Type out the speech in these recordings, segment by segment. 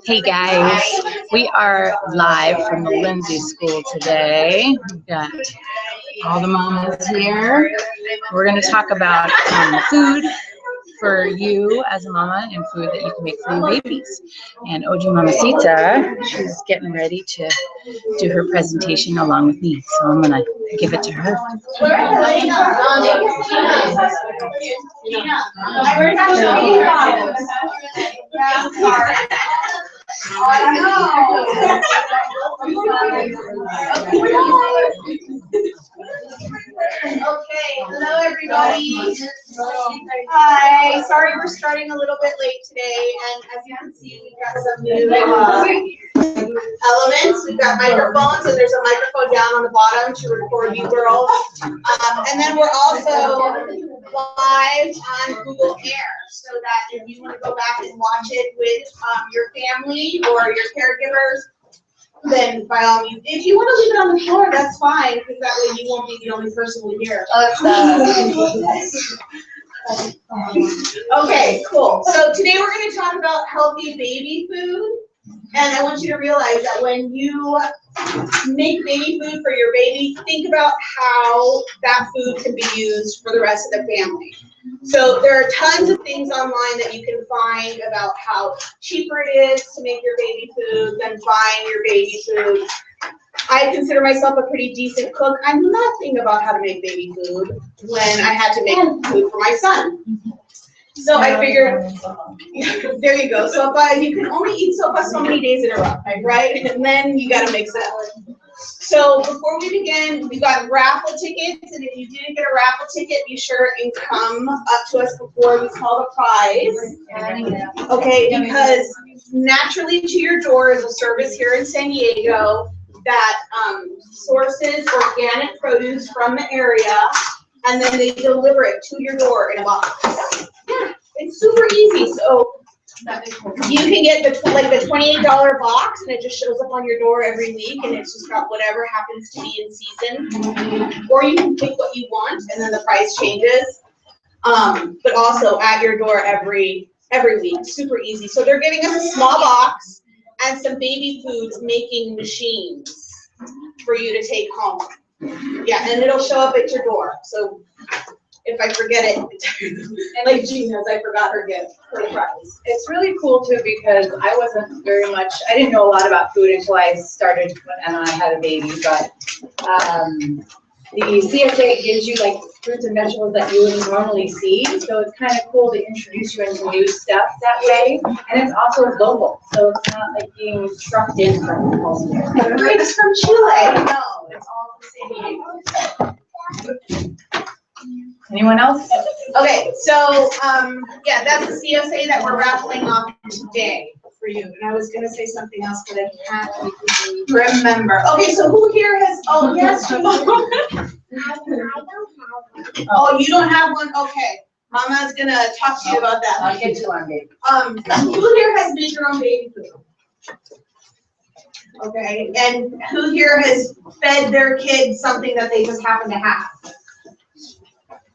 Hey guys, we are live from the Lindsay school today. We've got all the mamas here. We're going to talk about food for you as a mama and food that you can make for your babies. And OG Mamacita, she's getting ready to do her presentation along with me. So I'm going to give it to her. Okay, hello everybody. Hi, sorry we're starting a little bit late today, and as you can see, we've got some new elements. We've got microphones, and there's a microphone down on the bottom to record you girls. And then we're also live on Google Air, so that if you want to go back and watch it with your family or your caregivers, then by all means, if you want to leave it on the floor, that's fine, because that way you won't be the only person who hear. Okay, cool. So today we're going to talk about healthy baby food, and I want you to realize that when you make baby food for your baby, think about how that food can be used for the rest of the family. So there are tons of things online that you can find about how cheaper it is to make your baby food than buying your baby food. I consider myself a pretty decent cook. I knew nothing about how to make baby food when I had to make food for my son. So I figured, there you go. So you can only eat sopa so many days in a row, right? And then you got to mix it up. So before we begin, we got raffle tickets, and if you didn't get a raffle ticket, be sure and come up to us before we call the prize. Okay, because naturally to your door is a service here in San Diego that sources organic produce from the area, and then they deliver it to your door in a box. Yeah, it's super easy. So you can get the $28 box, and it just shows up on your door every week, and it's just got whatever happens to be in season. Or you can pick what you want, and then the price changes. But also at your door every week, super easy. So they're giving us a small box and some baby food making machines for you to take home. Yeah, and it'll show up at your door. So if I forget it, like Jean knows, I forgot her gift for the prize. It's really cool too, because I didn't know a lot about food until I started and I had a baby, but the CSA gives you like fruits and vegetables that you wouldn't normally see, so it's kind of cool to introduce you into new stuff that way, and it's also local, so it's not like being trucked in from home. It's from Chile. No, it's all the same. Anyone else? Okay, so yeah, that's the CSA that we're raffling off today for you. And I was gonna say something else, but I can't remember. Okay, so who here has? Oh yes. Oh, you don't have one? Okay, Mama's gonna talk to you about that. I'll get you on, baby. Who here has made your own baby food? Okay, and who here has fed their kids something that they just happen to have?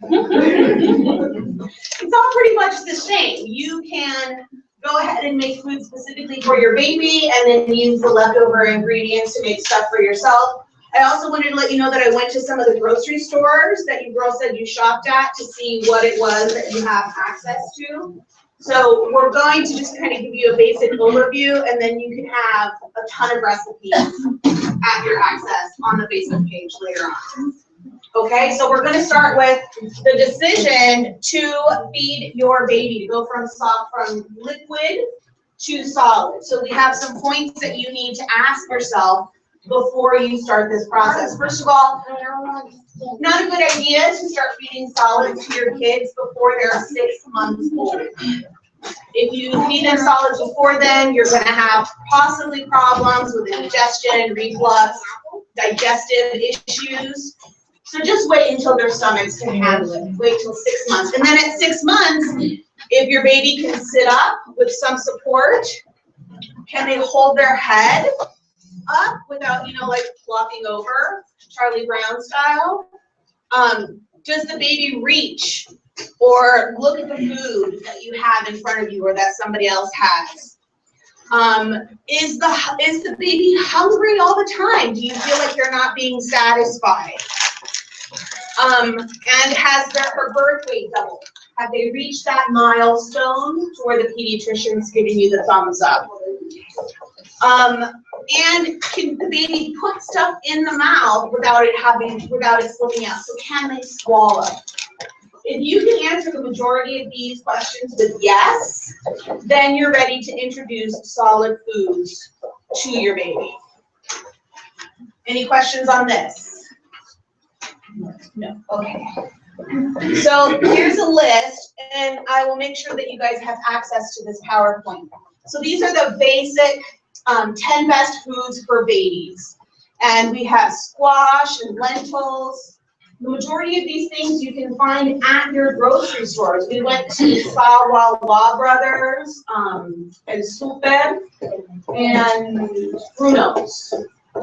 It's all pretty much the same. You can go ahead and make food specifically for your baby and then use the leftover ingredients to make stuff for yourself. I also wanted to let you know that I went to some of the grocery stores that you girls said you shopped at to see what it was that you have access to. So we're going to just kind of give you a basic overview, and then you can have a ton of recipes at your access on the Facebook page later on. Okay, so we're going to start with the decision to feed your baby, to go from liquid to solid. So we have some points that you need to ask yourself before you start this process. First of all, not a good idea to start feeding solids to your kids before they're 6 months old. If you feed them solids before then, you're going to have possibly problems with indigestion, reflux, digestive issues. So just wait until their stomachs can handle it. Wait till 6 months. And then at 6 months, if your baby can sit up with some support, can they hold their head up without, like flopping over, Charlie Brown style? Does the baby reach or look at the food that you have in front of you or that somebody else has? Is the baby hungry all the time? Do you feel like they're not being satisfied? And has her birth weight doubled? Have they reached that milestone where the pediatrician's giving you the thumbs up? And can the baby put stuff in the mouth without it slipping out? So can they swallow? If you can answer the majority of these questions with yes, then you're ready to introduce solid foods to your baby. Any questions on this? No. Okay. So here's a list, and I will make sure that you guys have access to this PowerPoint. So these are the basic 10 best foods for babies. And we have squash and lentils. The majority of these things you can find at your grocery stores. We went to Wawa Brothers, and Super, and Bruno's.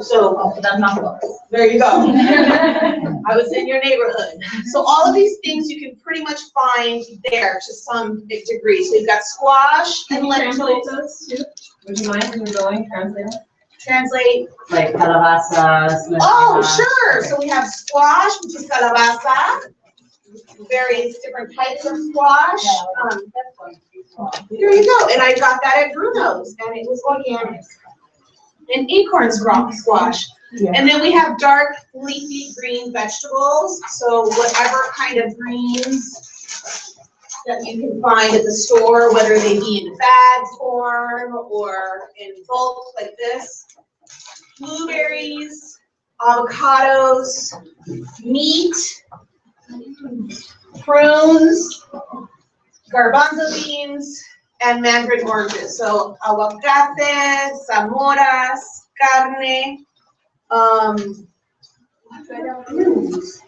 So That's not close. there you go. I was in your neighborhood. So all of these things you can pretty much find there to some degree. So you've got squash and lentils. Those too? Would you mind when you're going, translate it? Translate. Like calabaza. Oh, sure. So we have squash, which is calabaza. Various different types of squash. Here you go. And I got that at Bruno's, and it was organic. And acorn squash. Yeah. And then we have dark leafy green vegetables. So whatever kind of greens that you can find at the store, whether they be in bag form or in bulk like this. Blueberries, avocados, meat, prunes, garbanzo beans, and mandarin oranges. So aguacate, zamoras, carne, prunes.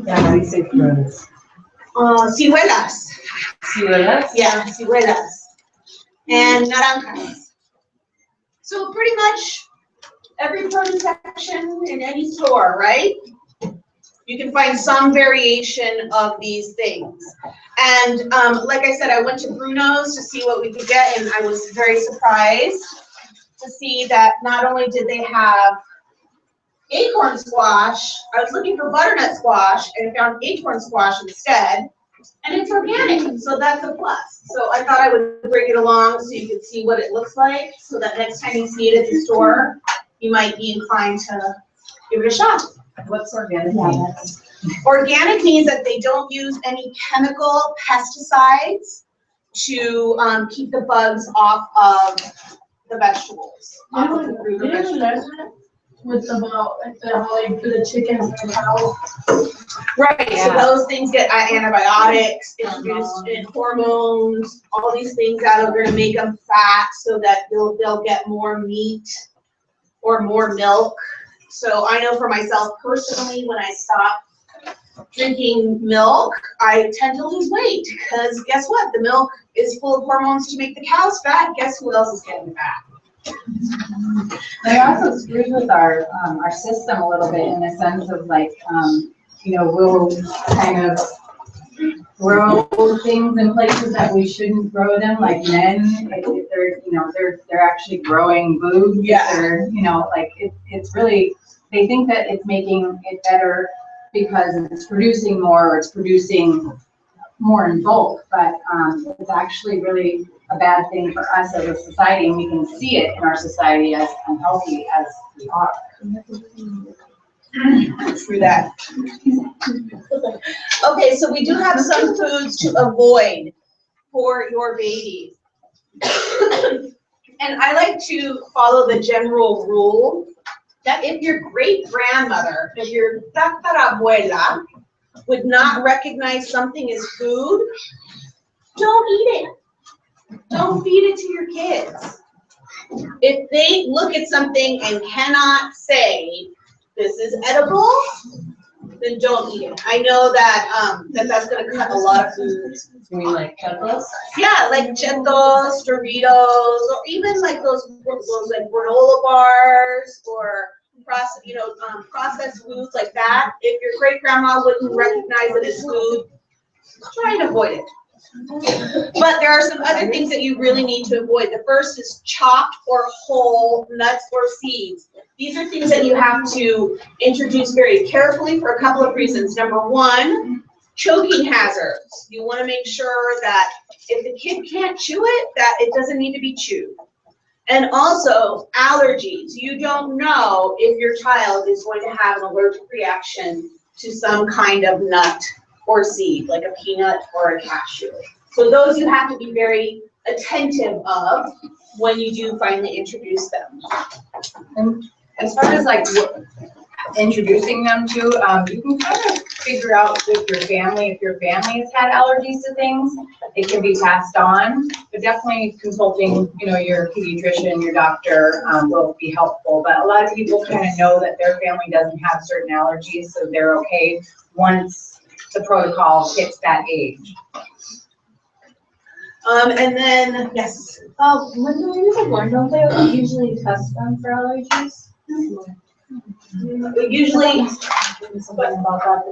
Yeah, we say prunes. Ciruelas. Ciruelas? Yeah, ciruelas. And naranjas. So pretty much every produce section in any store, right? You can find some variation of these things. And like I said, I went to Bruno's to see what we could get, and I was very surprised to see that not only did they have acorn squash, I was looking for butternut squash and found acorn squash instead, and it's organic, so that's a plus. So I thought I would bring it along so you could see what it looks like, so that next time you see it at the store, you might be inclined to give it a shot. What's organic? Organic means that they don't use any chemical pesticides to keep the bugs off of the vegetables. With about like the chickens and cows. Right, Yeah. so those things get antibiotics, introduced in hormones, all these things that are gonna make them fat so that they'll get more meat or more milk. So I know for myself personally, when I stop drinking milk, I tend to lose weight, because guess what? The milk is full of hormones to make the cows fat. Guess who else is getting fat? It also screws with our system a little bit, in the sense of like, we'll kind of grow things in places that we shouldn't grow them, like men, they're actually growing boobs. Yeah. Or, it's really, they think that it's making it better because it's producing more, or it's producing more in bulk, but it's actually really a bad thing for us as a society, and we can see it in our society as unhealthy as we are. Through that. Okay, so we do have some foods to avoid for your baby. And I like to follow the general rule that if your great-grandmother, if your tatarabuela would not recognize something as food, don't eat it. Don't feed it to your kids. If they look at something and cannot say, this is edible, then don't eat it. I know that that's gonna cut a lot of foods. You mean like Cheetos? Yeah, like Cheetos, Doritos, or even like those like granola bars, or processed foods like that. If your great grandma wouldn't recognize it as food, try and avoid it. But there are some other things that you really need to avoid. The first is chopped or whole nuts or seeds. These are things that you have to introduce very carefully for a couple of reasons. Number one, choking hazards. You want to make sure that if the kid can't chew it, that it doesn't need to be chewed. And also allergies. You don't know if your child is going to have an allergic reaction to some kind of nut or seed, like a peanut or a cashew. So those you have to be very attentive of when you do finally introduce them. And as far as like introducing them to, you can kind of figure out with your family, if your family has had allergies to things, it can be passed on, but definitely consulting, you know, your pediatrician, your doctor, will be helpful. But a lot of people kind of know that their family doesn't have certain allergies, so they're okay once the protocol hits that age. And then, yes. When the babies are born, don't they usually test them for allergies? Usually,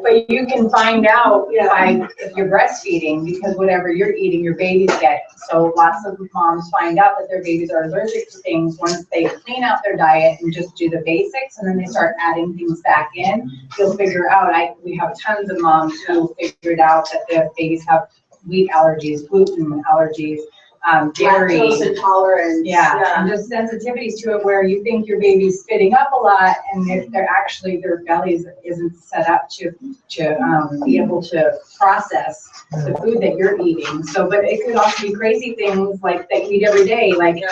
But you can find out by if you're breastfeeding, because whatever you're eating, your babies get. So lots of moms find out that their babies are allergic to things once they clean out their diet and just do the basics, and then they start adding things back in. You'll figure out, we have tons of moms who figured out that their babies have wheat allergies, gluten allergies, dairy. lactose intolerance. Yeah, and just sensitivities to it where you think your baby's spitting up a lot, and if they're actually, their bellies isn't set up to be able to process the food that you're eating. So, but it could also be crazy things like that you eat every day, like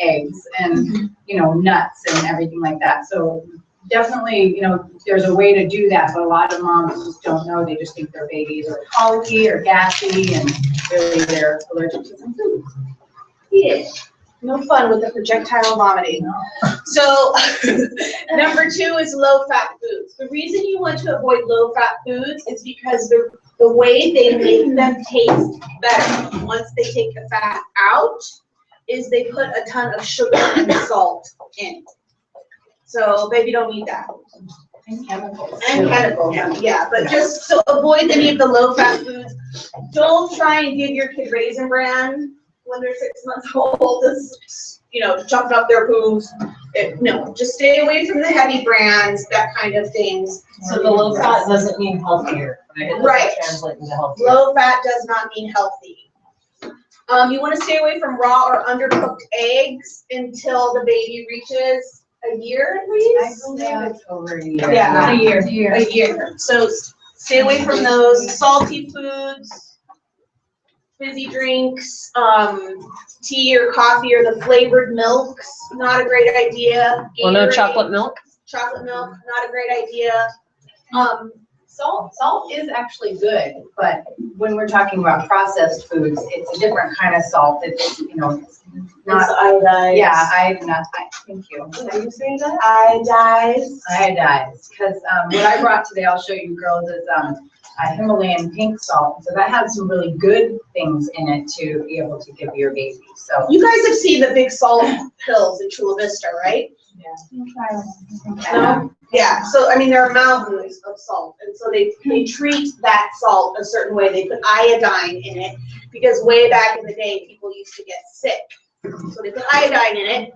eggs and, you know, nuts and everything like that. So definitely, you know, there's a way to do that, but a lot of moms just don't know. They just think their babies are colicky or gassy, and really they're allergic to some food. Yeah. No fun with the projectile vomiting. So number 2 is low-fat foods. The reason you want to avoid low-fat foods is because the way they make them taste better once they take the fat out is they put a ton of sugar and salt in. So baby don't need that. And chemicals. And chemicals, yeah, but just so avoid any of the low-fat foods. Don't try and give your kid Raisin Bran when they're 6 months old. It's, you know, chopping up their poos. No, just stay away from the heavy brands, that kind of things. So the low fat doesn't mean healthier, right? It doesn't Right. translate into healthier. Low fat does not mean healthy. You want to stay away from raw or undercooked eggs until the baby reaches a year at I least. believe it's over a year. Yeah. A year. A year. So stay away from those salty foods, fizzy drinks, tea or coffee or the flavored milks, not a great idea. Well, no Gatorade, chocolate milk? Chocolate milk, not a great idea. Salt is actually good, but when we're talking about processed foods, it's a different kind of salt. It's, you know, it's not. It's iodized. Yeah, thank you. Did you say that? Iodized. Iodized, because what I brought today, I'll show you girls, is a Himalayan pink salt. So that has some really good things in it to be able to give your baby. So You guys have seen the big salt pills in Chula Vista, right? No? Yeah, so I mean, there are mountains of salt, and so they treat that salt a certain way. They put iodine in it, because way back in the day, people used to get sick. So they put iodine in it,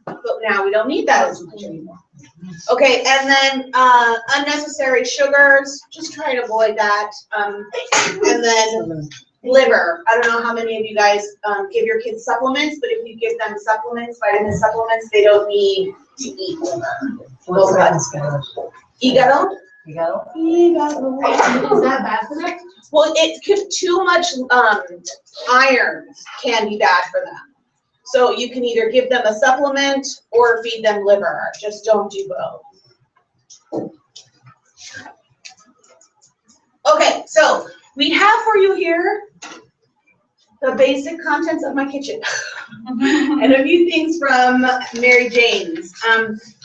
but now we don't need that as much anymore. Okay, and then unnecessary sugars, just try and avoid that. And then liver. I don't know how many of you guys give your kids supplements, but if you give them supplements, vitamin supplements, they don't need to eat liver. What's that in Spanish? Hígado? Hígado? Hígado. Is that bad for them? Well, too much iron can be bad for them. So you can either give them a supplement or feed them liver. Just don't do both. Okay, so we have for you here the basic contents of my kitchen and a few things from Mary Jane's.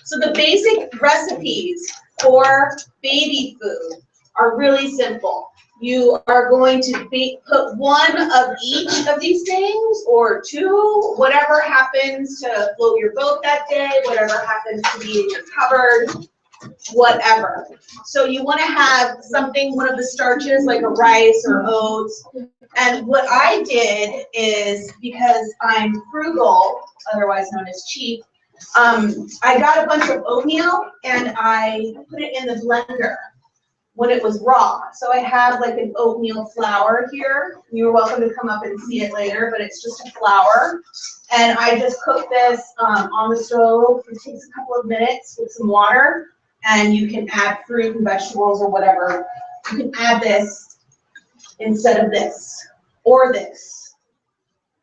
So the basic recipes for baby food are really simple. You are going to put one of each of these things, or two, whatever happens to float your boat that day, whatever happens to be in your cupboard, whatever. So you want to have something, one of the starches like a rice or oats. And what I did is, because I'm frugal, otherwise known as cheap, I got a bunch of oatmeal and I put it in the blender when it was raw. So I have like an oatmeal flour here. You're welcome to come up and see it later, but it's just a flour. And I just cook this on the stove. It takes a couple of minutes with some water, and you can add fruit and vegetables or whatever. You can add this instead of this or this.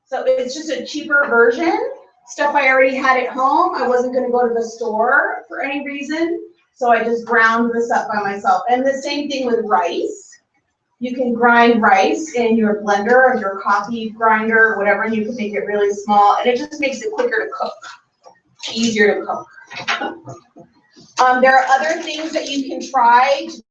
So it's just a cheaper version. Stuff I already had at home. I wasn't gonna go to the store for any reason. So I just ground this up by myself. And the same thing with rice. You can grind rice in your blender or your coffee grinder or whatever, and you can make it really small, and it just makes it quicker to cook, easier to cook. There are other things that you can try to